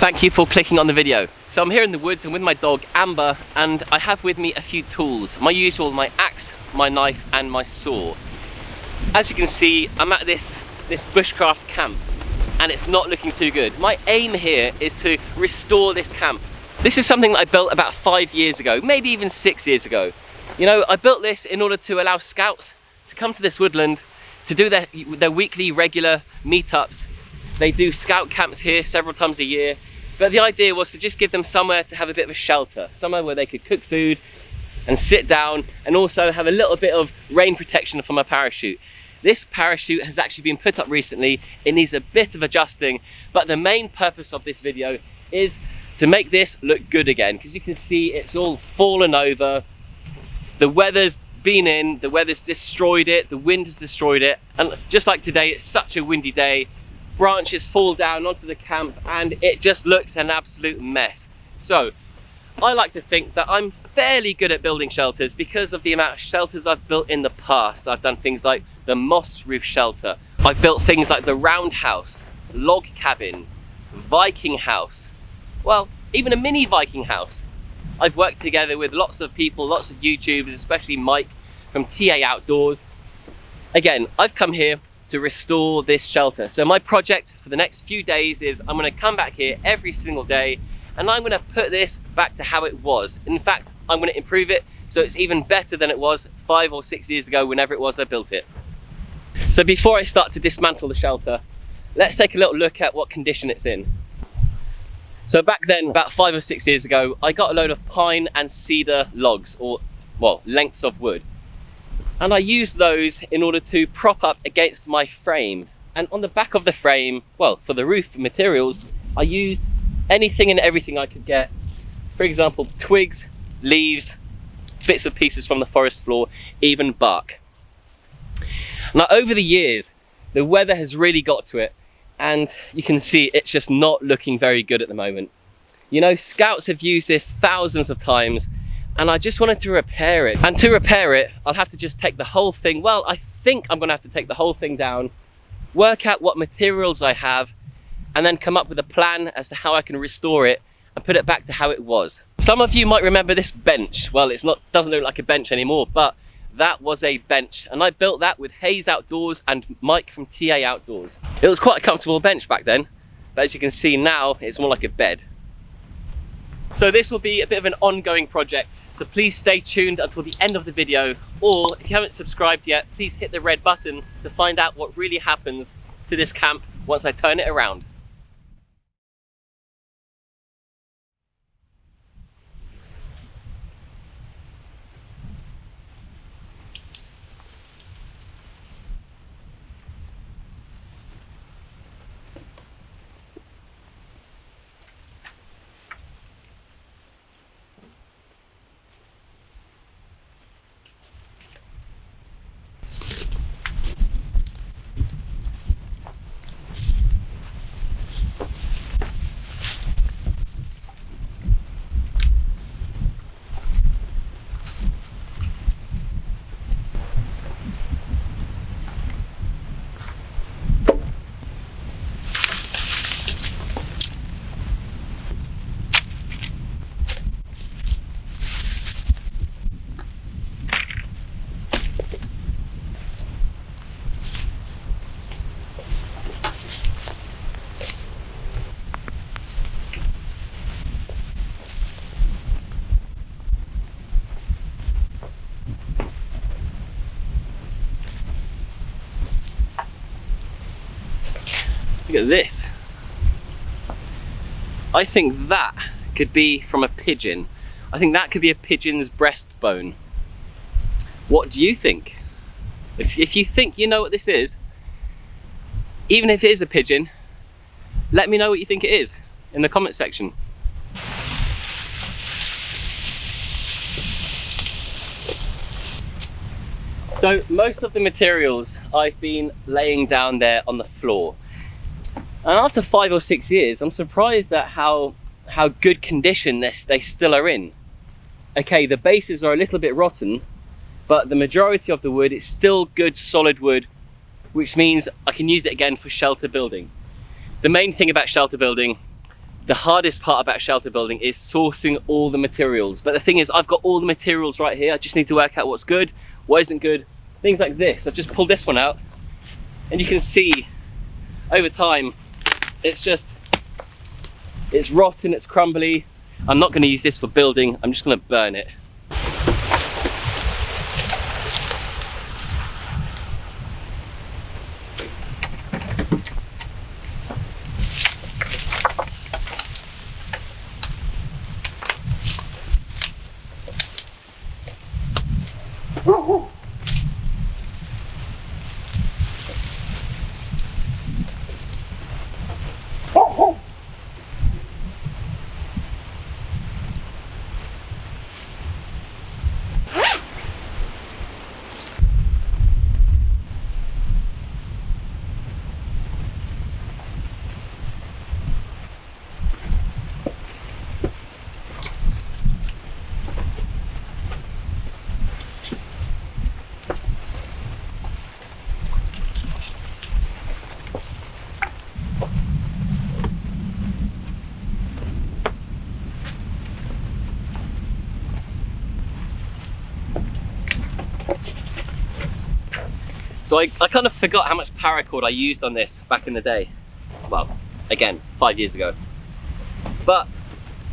Thank you for clicking on the video. So I'm here in the woods and with my dog Amber, and I have with me a few tools. My usual, my axe, my knife and my saw. As you can see, I'm at this bushcraft camp and it's not looking too good. My aim here is to restore this camp. This is something that I built about 5 years ago, maybe even 6 years ago. You know, I built this in order to allow scouts to come to this woodland to do their weekly regular meetups. They do scout camps here several times a year, but the idea was to just give them somewhere to have a bit of a shelter, somewhere where they could cook food and sit down and also have a little bit of rain protection from a parachute. This parachute has actually been put up recently. It needs a bit of adjusting, but the main purpose of this video is to make this look good again, because you can see it's all fallen over. The weather's been in, the weather's destroyed it, the wind has destroyed it, and just like today, it's such a windy day, branches fall down onto the camp and it just looks an absolute mess. So I like to think that I'm fairly good at building shelters because of the amount of shelters I've built in the past. I've done things like the moss roof shelter, I've built things like the roundhouse, log cabin, Viking house, well, even a mini Viking house. I've worked together with lots of people, lots of YouTubers, especially Mike from TA Outdoors. Again, I've come here to restore this shelter. So my project for the next few days is I'm going to come back here every single day and I'm going to put this back to how it was. In fact, I'm going to improve it so it's even better than it was 5 or 6 years ago, whenever it was I built it. So before I start to dismantle the shelter, let's take a little look at what condition it's in. So back then, about 5 or 6 years ago, I got a load of pine and cedar logs, or well, lengths of wood. And I used those in order to prop up against my frame. And on the back of the frame, well, for the roof materials, I used anything and everything I could get. For example, twigs, leaves, bits of pieces from the forest floor, even bark. Now over the years, the weather has really got to it. And you can see it's just not looking very good at the moment. You know, scouts have used this thousands of times and I just wanted to repair it. And to repair it, I'll have to just take the whole thing, well, I think I'm gonna have to take the whole thing down, work out what materials I have, and then come up with a plan as to how I can restore it and put it back to how it was. Some of you might remember this bench. Well, doesn't look like a bench anymore, but that was a bench, and I built that with Hayes Outdoors and Mike from TA Outdoors. It was quite a comfortable bench back then, but as you can see now, it's more like a bed. So this will be a bit of an ongoing project, so please stay tuned until the end of the video, or if you haven't subscribed yet, please hit the red button to find out what really happens to this camp once I turn it around. Look at this. I think that could be from a pigeon. I think that could be a pigeon's breastbone. What do you think? If you think you know what this is, even if it is a pigeon, let me know what you think it is in the comment section. So most of the materials I've been laying down there on the floor. And after 5 or 6 years, I'm surprised at how good condition they still are in. Okay, the bases are a little bit rotten, but the majority of the wood is still good solid wood, which means I can use it again for shelter building. The main thing about shelter building The hardest part about shelter building is sourcing all the materials. But the thing is, I've got all the materials right here. I just need to work out what's good, what isn't good. Things like this. I've just pulled this one out and you can see over time, it's rotten, it's crumbly. I'm not gonna use this for building. I'm just gonna burn it. So I kind of forgot how much paracord I used on this back in the day. Well, again, 5 years ago. But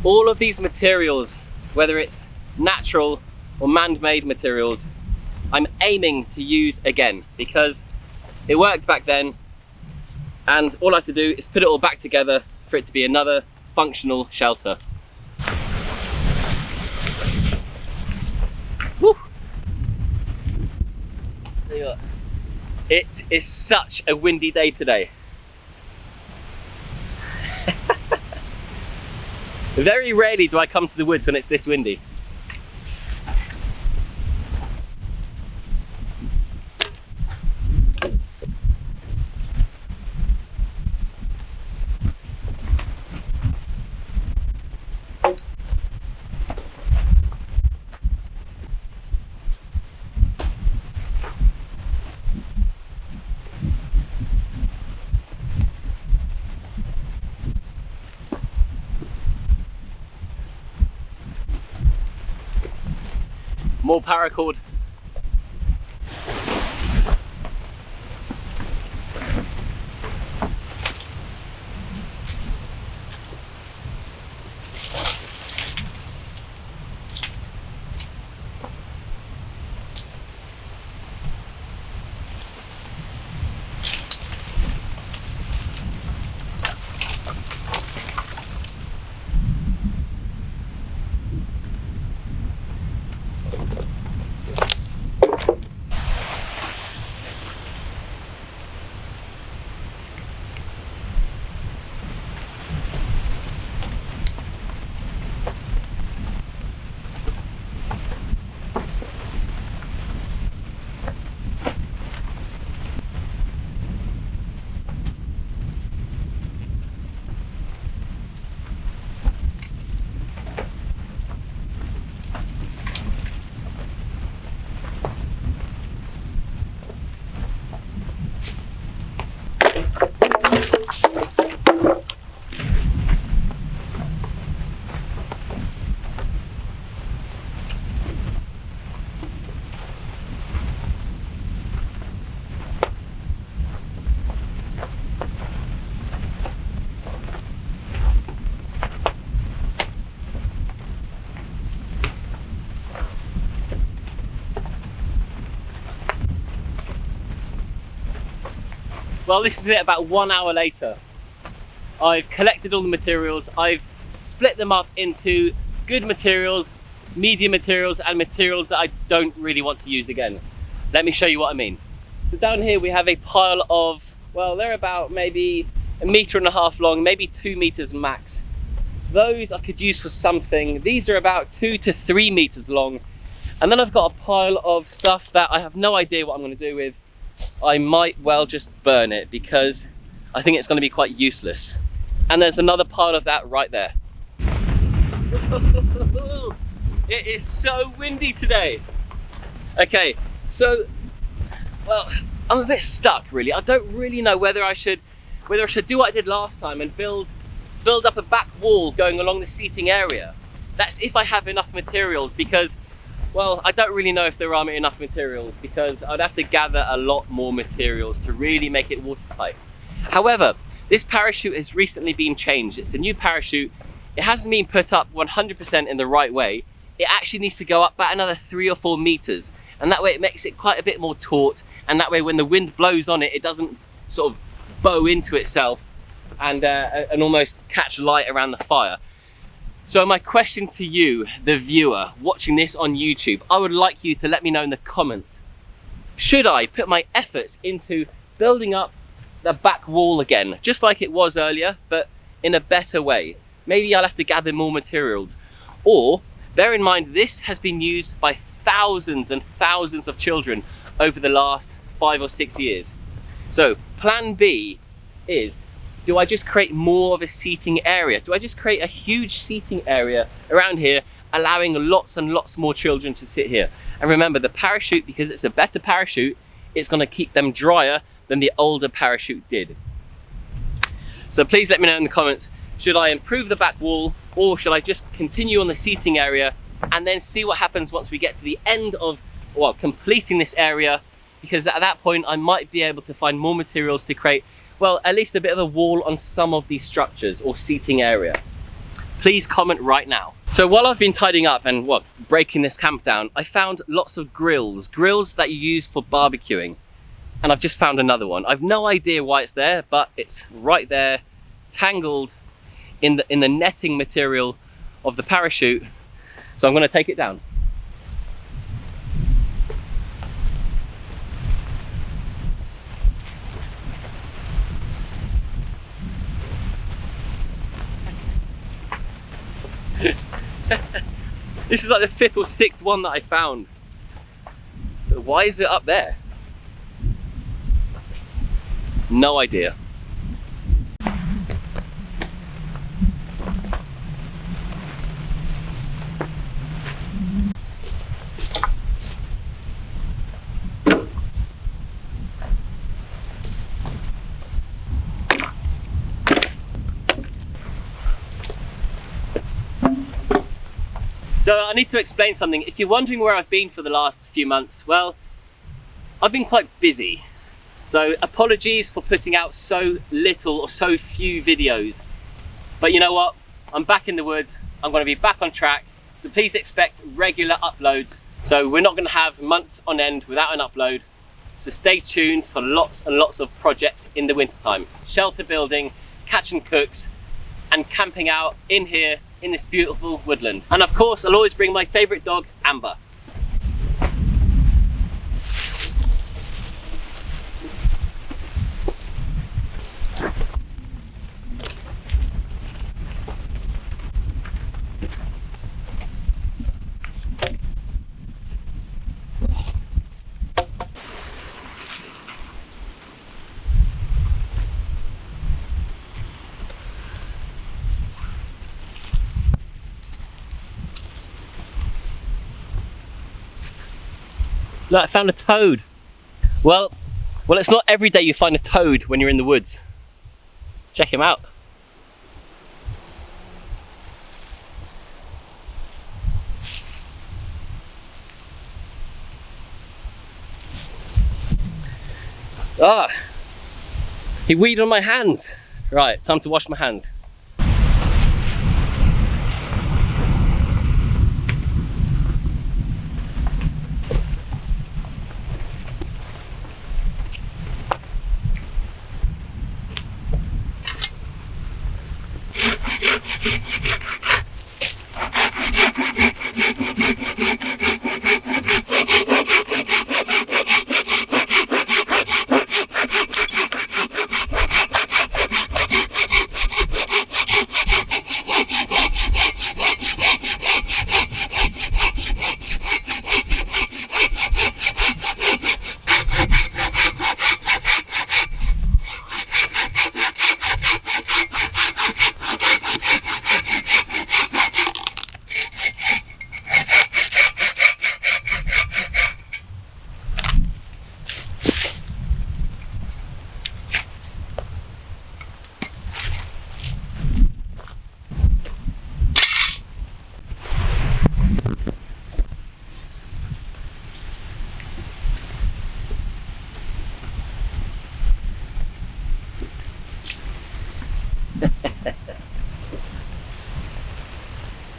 all of these materials, whether it's natural or man-made materials, I'm aiming to use again because it worked back then, and all I have to do is put it all back together for it to be another functional shelter. Woo. There you are. It is such a windy day today. Very rarely do I come to the woods when it's this windy. More paracord. Well, this is it about 1 hour later. I've collected all the materials, I've split them up into good materials, medium materials, and materials that I don't really want to use again. Let me show you what I mean. So down here we have a pile of, well, they're about maybe 1.5 meters long, maybe 2 meters max. Those I could use for something. These are about 2 to 3 meters long. And then I've got a pile of stuff that I have no idea what I'm going to do with. I might well just burn it because I think it's going to be quite useless. And there's another pile of that right there. It is so windy today. Okay, so, well, I'm a bit stuck really. I don't really know whether I should do what I did last time and build build up a back wall going along the seating area. That's if I have enough materials, because, well, I don't really know if there are enough materials, because I'd have to gather a lot more materials to really make it watertight. However, this parachute has recently been changed. It's a new parachute. It hasn't been put up 100% in the right way. It actually needs to go up about another 3 or 4 meters. And that way it makes it quite a bit more taut. And that way when the wind blows on it, it doesn't sort of bow into itself and almost catch light around the fire. So my question to you, the viewer, watching this on YouTube, I would like you to let me know in the comments. Should I put my efforts into building up the back wall again, just like it was earlier, but in a better way? Maybe I'll have to gather more materials. Or, bear in mind, this has been used by thousands and thousands of children over the last 5 or 6 years. So, plan B is, do I just create more of a seating area? Do I just create a huge seating area around here, allowing lots and lots more children to sit here? And remember, the parachute, because it's a better parachute, it's going to keep them drier than the older parachute did. So please let me know in the comments, should I improve the back wall, or should I just continue on the seating area and then see what happens once we get to the end of, well, completing this area? Because at that point I might be able to find more materials to create, well, at least a bit of a wall on some of these structures or seating area. Please comment right now. So while I've been tidying up and, well, breaking this camp down, I found lots of grills that you use for barbecuing. And I've just found another one. I've no idea why it's there, but it's right there, tangled in the netting material of the parachute. So I'm going to take it down. This is like the 5th or 6th one that I found. But why is it up there? No idea. So I need to explain something. If you're wondering where I've been for the last few months, well, I've been quite busy. So apologies for putting out so little or so few videos. But you know what? I'm back in the woods. I'm going to be back on track. So please expect regular uploads. So we're not going to have months on end without an upload. So stay tuned for lots and lots of projects in the wintertime. Shelter building, catch and cooks, and camping out in here in this beautiful woodland. And of course, I'll always bring my favorite dog, Amber. Look, I found a toad. Well, it's not every day you find a toad when you're in the woods. Check him out. Ah, he weed on my hands. Right, time to wash my hands.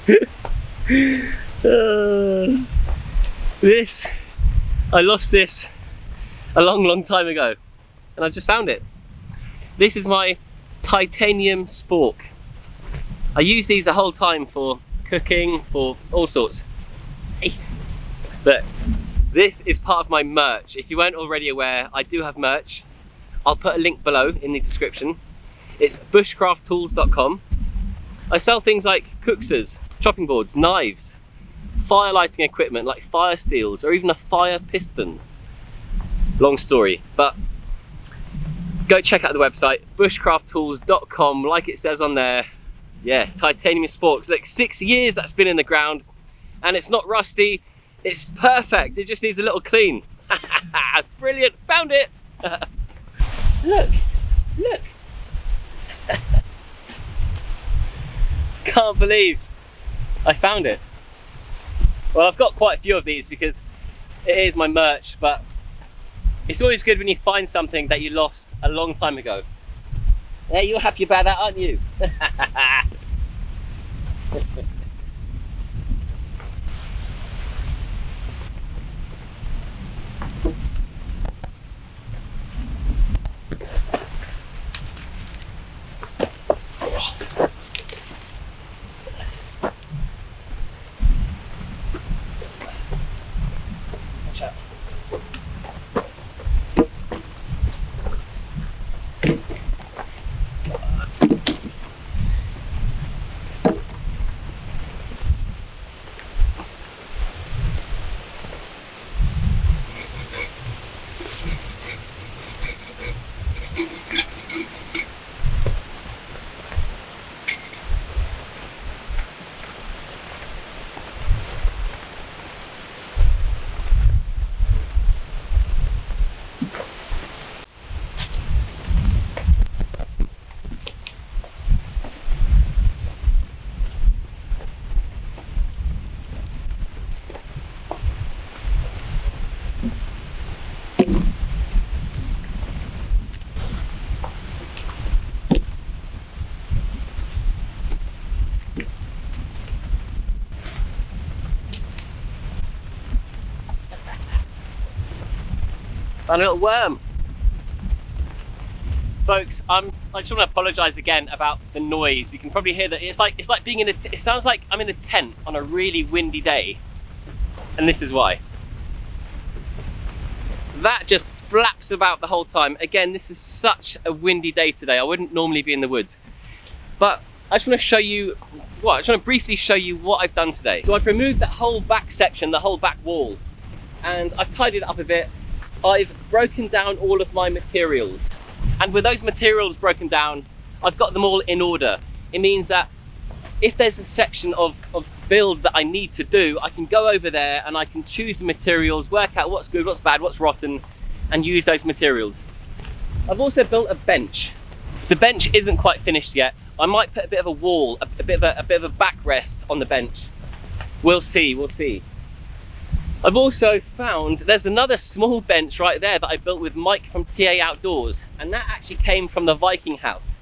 I lost this a long time ago, and I just found it. This is my titanium spork. I use these the whole time for cooking, for all sorts. But this is part of my merch. If you weren't already aware, I do have merch. I'll put a link below in the description. It's bushcrafttools.com. I sell things like cookers, chopping boards, knives, fire lighting equipment like fire steels, or even a fire piston. Long story, but go check out the website, bushcrafttools.com, like it says on there. Yeah, titanium sporks, like 6 years that's been in the ground, and it's not rusty, it's perfect, it just needs a little clean. Brilliant, found it! Look, look. Can't believe I found it. Well, I've got quite a few of these because it is my merch, but it's always good when you find something that you lost a long time ago. Yeah, you're happy about that, aren't you? Found a little worm. Folks, I just want to apologise again about the noise. You can probably hear that it's like being in it sounds like I'm in a tent on a really windy day, and this is why. That just flaps about the whole time. Again, this is such a windy day today. I wouldn't normally be in the woods, but I just want to show you. Well, I just want to briefly show you what I've done today. So I've removed that whole back section, the whole back wall, and I've tidied it up a bit. I've broken down all of my materials, and with those materials broken down, I've got them all in order. It means that if there's a section of build that I need to do, I can go over there and I can choose the materials, work out what's good, what's bad, what's rotten, and use those materials. I've also built a bench. The bench isn't quite finished yet. I might put a bit of a wall, a bit of a backrest on the bench. We'll see, we'll see. I've also found there's another small bench right there that I built with Mike from TA Outdoors, and that actually came from the Viking house.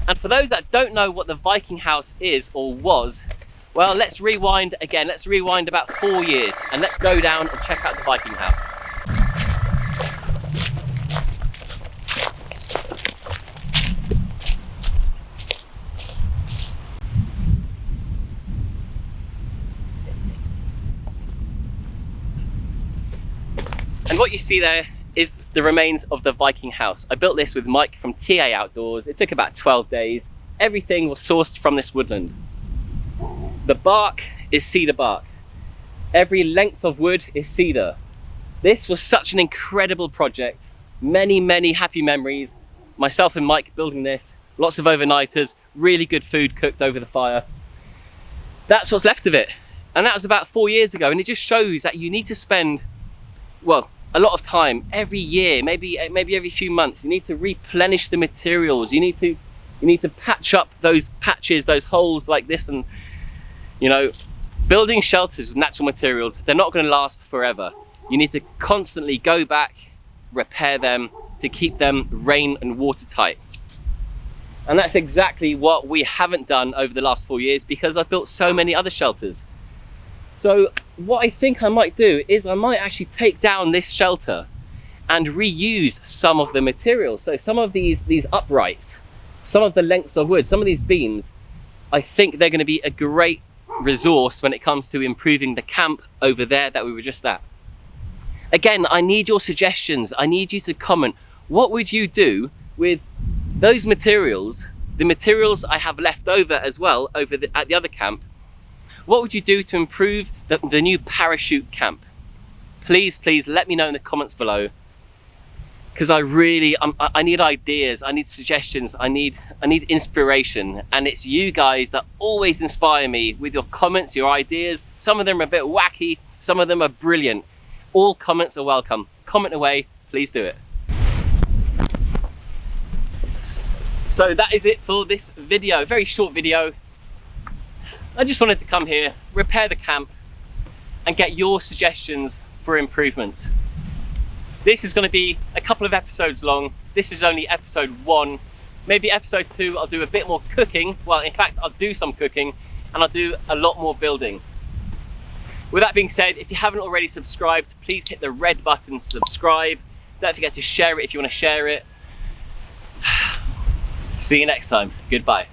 And for those that don't know what the Viking house is or was, well, let's rewind again. Let's rewind about 4 years and let's go down and check out the Viking house. And what you see there is the remains of the Viking house. I built this with Mike from TA Outdoors. It took about 12 days. Everything was sourced from this woodland. The bark is cedar bark. Every length of wood is cedar. This was such an incredible project. Many happy memories. Myself and Mike building this. Lots of overnighters, really good food cooked over the fire. That's what's left of it. And that was about 4 years ago. And it just shows that you need to spend, well, a lot of time every year, maybe every few months. You need to replenish the materials. You need to patch up those patches, those holes like this. And you know, building shelters with natural materials, they're not going to last forever. You need to constantly go back, repair them to keep them rain and watertight. And that's exactly what we haven't done over the last 4 years because I've built so many other shelters. So what I think I might do is I might actually take down this shelter and reuse some of the materials. So some of these uprights, some of the lengths of wood, some of these beams, I think they're going to be a great resource when it comes to improving the camp over there that we were just at. Again, I need your suggestions. I need you to comment. What would you do with those materials, the materials I have left over as well at the other camp? What would you do to improve the new parachute camp? Please let me know in the comments below, because I need ideas, I need suggestions, I need inspiration, and it's you guys that always inspire me with your comments, your ideas. Some of them are a bit wacky, some of them are brilliant. All comments are welcome. Comment away, please do it. So that is it for this video, very short video. I just wanted to come here, repair the camp, and get your suggestions for improvement. This is going to be a couple of episodes long. This is only episode 1. Maybe episode 2 I'll do a bit more cooking. Well, in fact, I'll do some cooking and I'll do a lot more building. With that being said, if you haven't already subscribed, please hit the red button to subscribe. Don't forget to share it if you want to share it. See you next time. Goodbye.